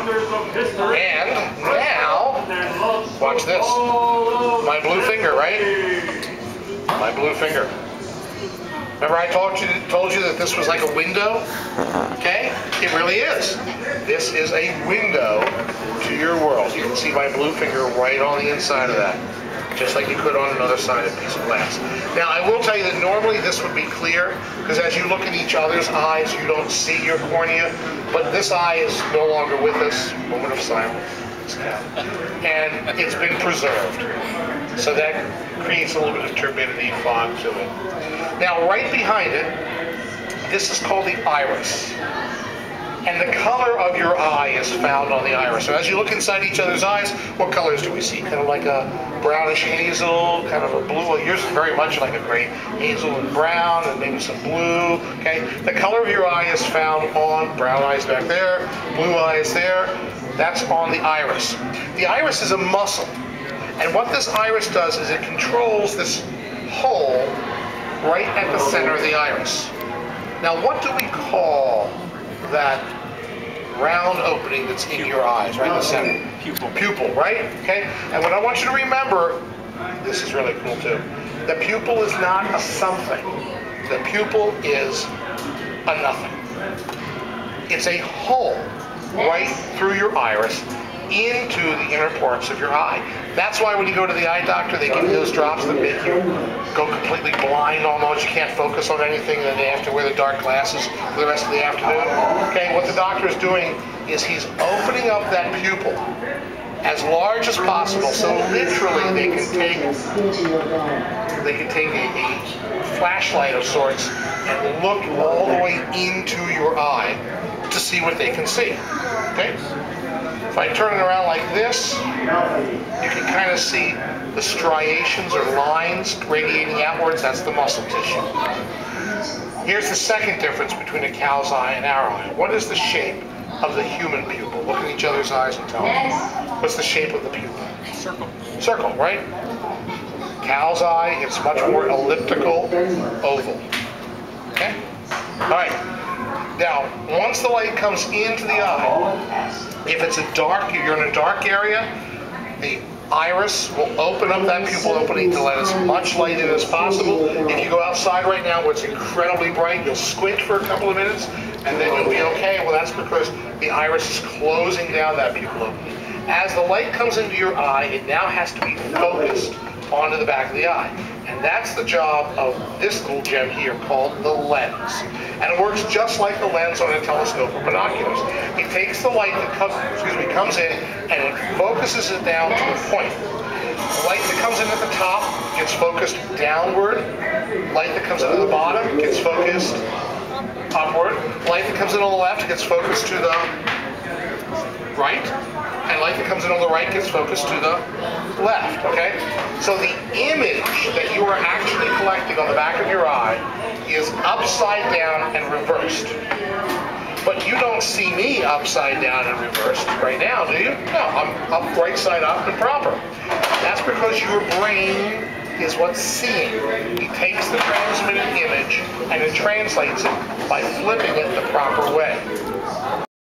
And now, watch this. My blue finger, right? My blue finger. Remember I told you that this was like a window? Okay? It really is. This is a window to your world. You can see my blue finger right on the inside of that, just like you could on another side of a piece of glass. Now, I will tell you that normally this would be clear, because as you look in each other's eyes, you don't see your cornea, but this eye is no longer with us. Moment of silence. And it's been preserved. So that creates a little bit of turbidity and fog to it. Now, right behind it, this is called the iris. And the color of your eye is found on the iris. So as you look inside each other's eyes, what colors do we see? Kind of like a brownish hazel, kind of a blue. Well, yours is very much like a gray hazel and brown, and maybe some blue. Okay, the color of your eye is found on brown eyes back there, blue eyes there. That's on the iris. The iris is a muscle, and what this iris does is it controls this hole right at the center of the iris. Now, what do we call that round opening that's in your eyes, right in the center? Pupil, right? Okay? And what I want you to remember, this is really cool too, the pupil is not a something. The pupil is a nothing. It's a hole right through your iris into the inner parts of your eye. That's why when you go to the eye doctor, they give you those drops that make you go completely blind almost. You can't focus on anything, and then they have to wear the dark glasses for the rest of the afternoon. Okay, what the doctor is doing is he's opening up that pupil as large as possible, so literally they can take a flashlight of sorts and look all the way into your eye to see what they can see. Okay? If I turn it around like this, you can kind of see the striations or lines radiating outwards. That's the muscle tissue. Here's the second difference between a cow's eye and our eye. What is the shape of the human pupil? Look in each other's eyes and tell me. What's the shape of the pupil? Circle. Circle, right? Cow's eye, it's much more elliptical, oval. Okay? All right. Now, once the light comes into the eye, if it's you're in a dark area, the iris will open up that pupil opening to let as much light in as possible. If you go outside right now where it's incredibly bright, you'll squint for a couple of minutes, and then you'll be okay. Well, that's because the iris is closing down that pupil opening. As the light comes into your eye, it now has to be focused onto the back of the eye. And that's the job of this little gem here called the lens. And it works just like the lens on a telescope or binoculars. It takes the light that comes in and it focuses it down to a point. The light that comes in at the top gets focused downward. Light that comes in at the bottom gets focused upward. Light that comes in on the left gets focused to the right. And light that comes in on the right gets focused to the left, okay? So the image that you are actually collecting on the back of your eye is upside down and reversed. But you don't see me upside down and reversed right now, do you? No, I'm up right side up and proper. That's because your brain is what's seeing. It takes the transmitted image and it translates it by flipping it the proper way.